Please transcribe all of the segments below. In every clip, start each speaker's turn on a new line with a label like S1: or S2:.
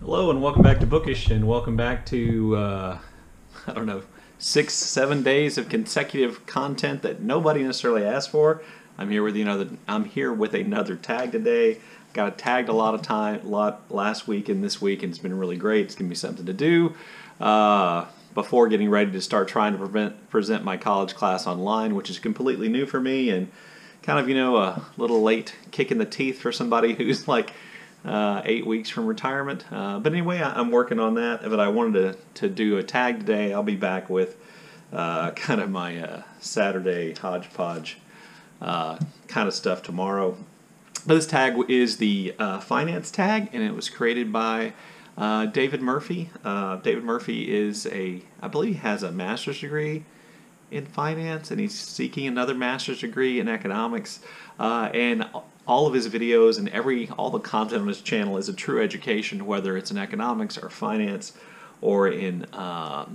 S1: Hello and welcome back to Bookish, and welcome back to, I don't know, 6-7 days of consecutive content that nobody necessarily asked for. I'm here with another tag today. Got tagged a lot last week and this week, and it's been really great. It's giving me something to do before getting ready to start trying to present my college class online, which is completely new for me and kind of, a little late kick in the teeth for somebody who's like 8 weeks from retirement. But anyway, I'm working on that. But I wanted to do a tag today. I'll be back with kind of my Saturday hodgepodge kind of stuff tomorrow. But this tag is the finance tag, and it was created by David Murphy. David Murphy is I believe he has a master's degree in finance, and he's seeking another master's degree in economics. And all of his videos and all the content on his channel is a true education, whether it's in economics or finance or in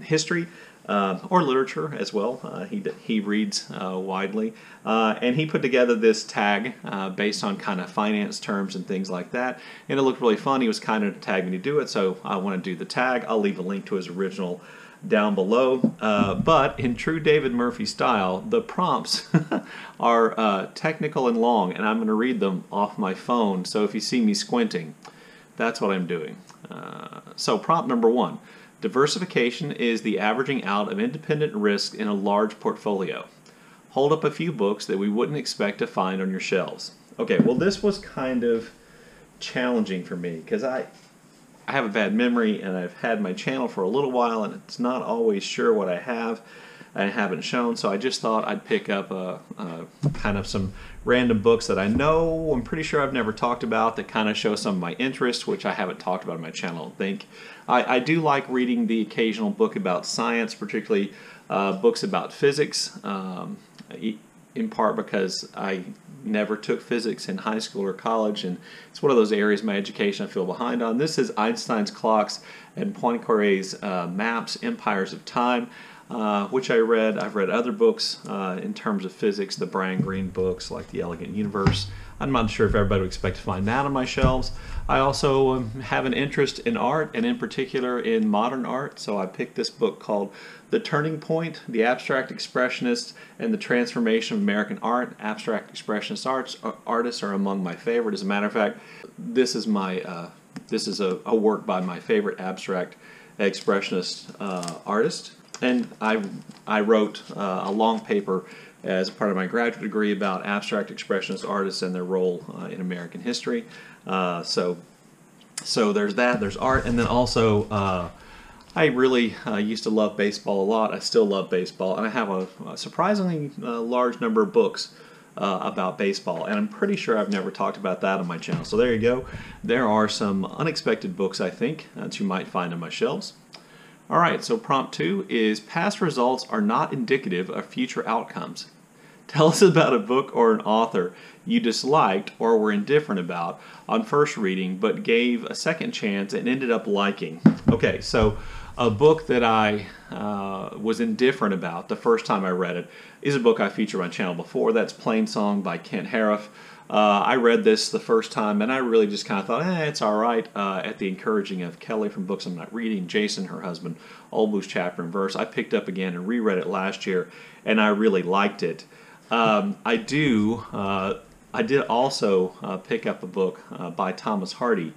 S1: history or literature as well. He reads widely. And he put together this tag based on kind of finance terms and things like that. And it looked really fun. He was kind enough to tag me to do it, so I want to do the tag. I'll leave a link to his original down below, but in true David Murphy style, the prompts are technical and long, and I'm going to read them off my phone, so if you see me squinting, that's what I'm doing. So prompt number 1, diversification is the averaging out of independent risk in a large portfolio. Hold up a few books that we wouldn't expect to find on your shelves. Okay, well this was kind of challenging for me, because I have a bad memory, and I've had my channel for a little while, and it's not always sure what I haven't shown, so I just thought I'd pick up kind of some random books that I'm pretty sure I've never talked about, that kind of show some of my interests, which I haven't talked about on my channel, I don't think. I do like reading the occasional book about science, particularly books about physics, in part because I never took physics in high school or college, and it's one of those areas of my education I feel behind on. This is Einstein's Clocks and Poincaré's Maps, Empires of Time, which I read. I've read other books in terms of physics, the Brian Greene books like The Elegant Universe. I'm not sure if everybody would expect to find that on my shelves. I also have an interest in art, and in particular in modern art, so I picked this book called The Turning Point, The Abstract Expressionists and the Transformation of American Art. Abstract Expressionist artists are among my favorite. As a matter of fact, this is a work by my favorite abstract expressionist artist, and I wrote a long paper as part of my graduate degree about abstract expressionist artists and their role in American history. So there's that, there's art, and then also I really used to love baseball a lot. I still love baseball, and I have a surprisingly large number of books about baseball, and I'm pretty sure I've never talked about that on my channel. So there you go. There are some unexpected books, I think, that you might find on my shelves. Alright, so prompt 2 is past results are not indicative of future outcomes. Tell us about a book or an author you disliked or were indifferent about on first reading, but gave a second chance and ended up liking. Okay, so a book that I was indifferent about the first time I read it is a book I featured on my channel before. That's Plain Song by Kent Harif. I read this the first time, and I really just kind of thought, it's all right. At the encouraging of Kelly from Books I'm Not Reading, Jason, her husband, Old Blues Chapter and Verse, I picked up again and reread it last year, and I really liked it. I did also pick up a book by Thomas Hardy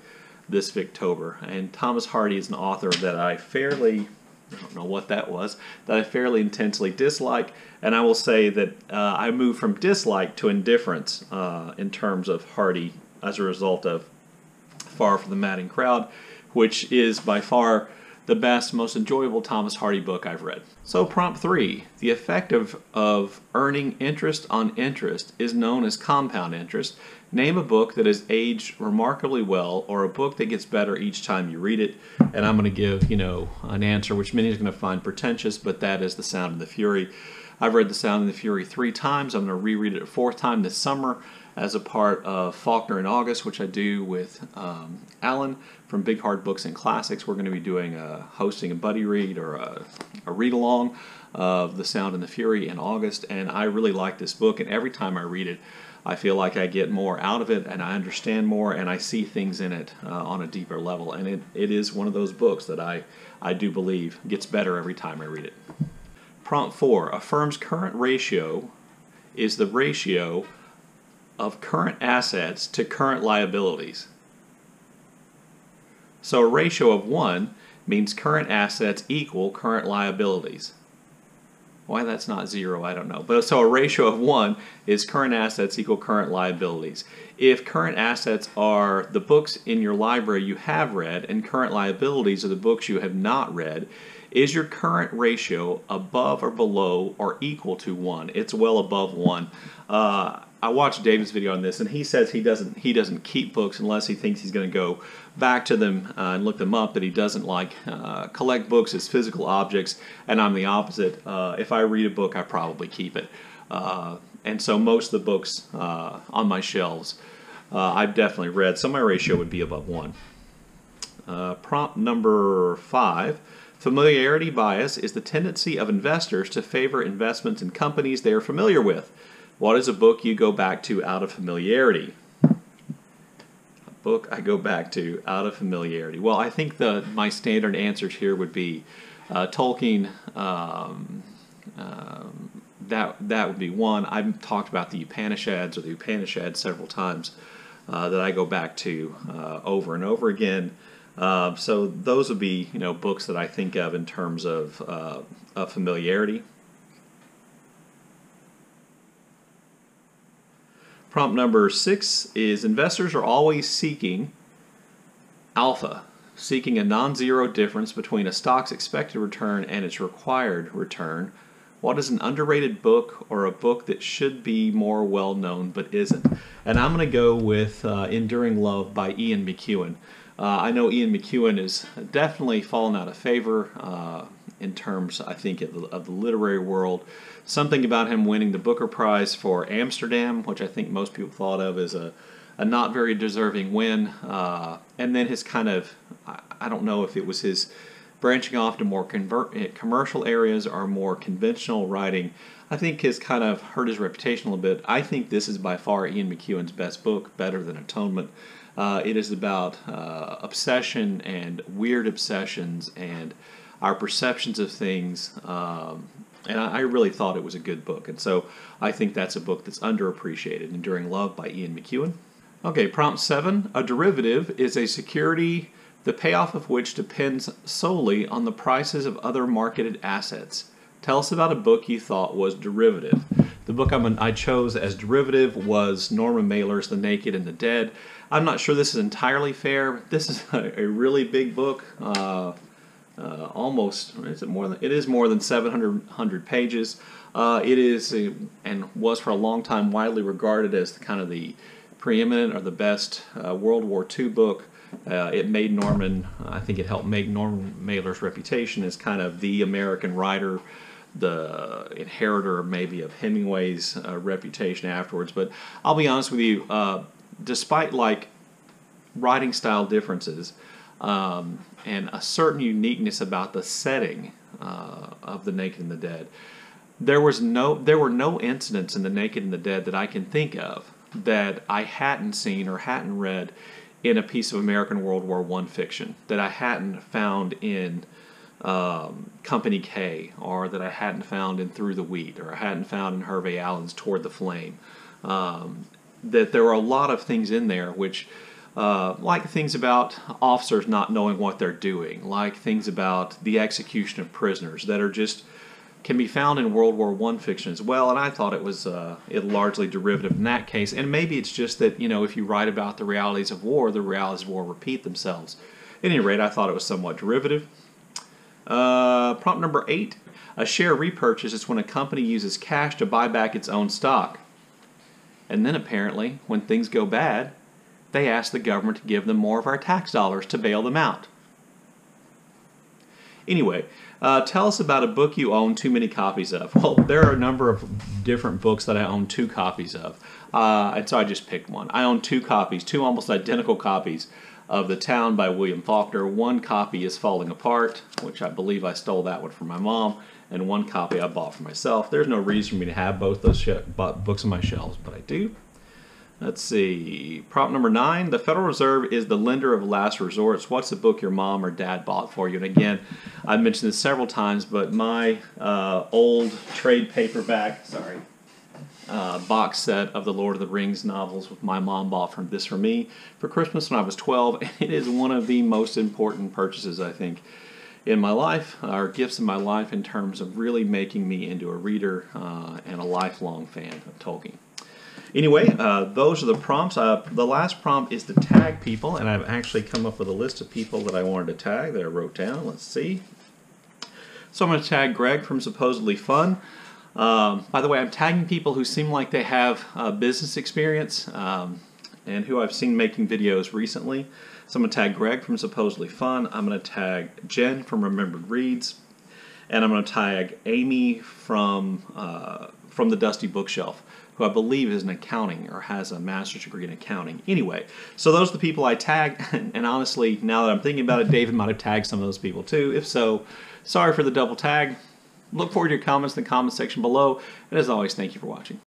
S1: this Victober, and Thomas Hardy is an author that I don't know what that was, that I fairly intensely dislike, and I will say that I moved from dislike to indifference in terms of Hardy as a result of Far From the Madding Crowd, which is by far the best, most enjoyable Thomas Hardy book I've read. So prompt 3, the effect of earning interest on interest is known as compound interest. Name a book that has aged remarkably well, or a book that gets better each time you read it. And I'm going to give, an answer which many are going to find pretentious, but that is The Sound and the Fury. I've read The Sound and the Fury 3 times. I'm going to reread it a 4th time this summer as a part of Faulkner in August, which I do with Alan from Big Hard Books and Classics. We're going to be doing hosting a buddy read or a read-along of The Sound and the Fury in August, and I really like this book, and every time I read it, I feel like I get more out of it, and I understand more, and I see things in it on a deeper level. And it is one of those books that I do believe gets better every time I read it. Prompt 4. A firm's current ratio is the ratio of current assets to current liabilities. So a ratio of 1 means current assets equal current liabilities. Why that's not 0, I don't know. But so a ratio of 1 is current assets equal current liabilities. If current assets are the books in your library you have read and current liabilities are the books you have not read, is your current ratio above or below or equal to 1? It's well above 1. I watched David's video on this, and he says he doesn't keep books unless he thinks he's going to go back to them and look them up. That he doesn't like collect books as physical objects, and I'm the opposite. If I read a book, I probably keep it, and so most of the books on my shelves I've definitely read. So my ratio would be above 1. Prompt number 5. Familiarity bias is the tendency of investors to favor investments in companies they are familiar with. What is a book you go back to out of familiarity? A book I go back to out of familiarity. Well, I think my standard answers here would be Tolkien. That would be one. I've talked about the Upanishads or the Upanishads several times that I go back to over and over again. So those would be books that I think of in terms of familiarity. Prompt number 6 is investors are always seeking alpha, seeking a non-zero difference between a stock's expected return and its required return. What is an underrated book or a book that should be more well-known but isn't? And I'm going to go with Enduring Love by Ian McEwan. I know Ian McEwan has definitely fallen out of favor in terms, I think, of the literary world. Something about him winning the Booker Prize for Amsterdam, which I think most people thought of as a not very deserving win. And then his kind of, I don't know if it was his branching off to more commercial areas or more conventional writing, I think has kind of hurt his reputation a little bit. I think this is by far Ian McEwan's best book, better than Atonement. It is about obsession and weird obsessions and our perceptions of things, and I really thought it was a good book, and so I think that's a book that's underappreciated. Enduring Love by Ian McEwan. Okay, prompt 7. A derivative is a security the payoff of which depends solely on the prices of other marketed assets. Tell us about a book you thought was derivative. The book I chose as derivative was Norman Mailer's The Naked and the Dead. I'm not sure this is entirely fair. This is a really big book. Almost, it is more than 700 pages. It is and was for a long time widely regarded as kind of the preeminent or the best World War II book. It made Norman, I think it helped make Norman Mailer's reputation as kind of the American writer, the inheritor maybe of Hemingway's reputation afterwards. But I'll be honest with you, despite like writing style differences and a certain uniqueness about the setting of The Naked and the Dead, there were no incidents in The Naked and the Dead that I can think of that I hadn't seen or hadn't read in a piece of American World War I fiction, that I hadn't found in Company K, or that I hadn't found in Through the Wheat, or I hadn't found in Hervey Allen's Toward the Flame. That there were a lot of things in there which, like things about officers not knowing what they're doing, like things about the execution of prisoners that are just can be found in World War I fiction as well, and I thought it was largely derivative in that case. And maybe it's just that, if you write about the realities of war, the realities of war repeat themselves. At any rate, I thought it was somewhat derivative. Prompt number 8. A share repurchase is when a company uses cash to buy back its own stock. And then apparently, when things go bad, they ask the government to give them more of our tax dollars to bail them out. Anyway, tell us about a book you own too many copies of. Well, there are a number of different books that I own 2 copies of. And so I just picked one. I own 2 copies, 2 almost identical copies of The Town by William Faulkner. One copy is Falling Apart, which I believe I stole that one from my mom, and one copy I bought for myself. There's no reason for me to have both those books on my shelves, but I do. Let's see. Prompt number 9. The Federal Reserve is the lender of last resorts. What's the book your mom or dad bought for you? And again, I've mentioned this several times, but my old trade paperback, box set of the Lord of the Rings novels my mom bought for me for Christmas when I was 12. And it is one of the most important purchases, I think, in my life, or gifts in my life, in terms of really making me into a reader and a lifelong fan of Tolkien. Anyway, those are the prompts. The last prompt is to tag people, and I've actually come up with a list of people that I wanted to tag that I wrote down. Let's see. So I'm going to tag Greg from Supposedly Fun. By the way, I'm tagging people who seem like they have business experience and who I've seen making videos recently. So I'm going to tag Greg from Supposedly Fun. I'm going to tag Jen from Remembered Reads. And I'm going to tag Amy from the Dusty Bookshelf, who I believe is in accounting or has a master's degree in accounting. Anyway, so those are the people I tagged, and honestly, now that I'm thinking about it, David might have tagged some of those people too. If so, sorry for the double tag. Look forward to your comments in the comment section below, and as always, thank you for watching.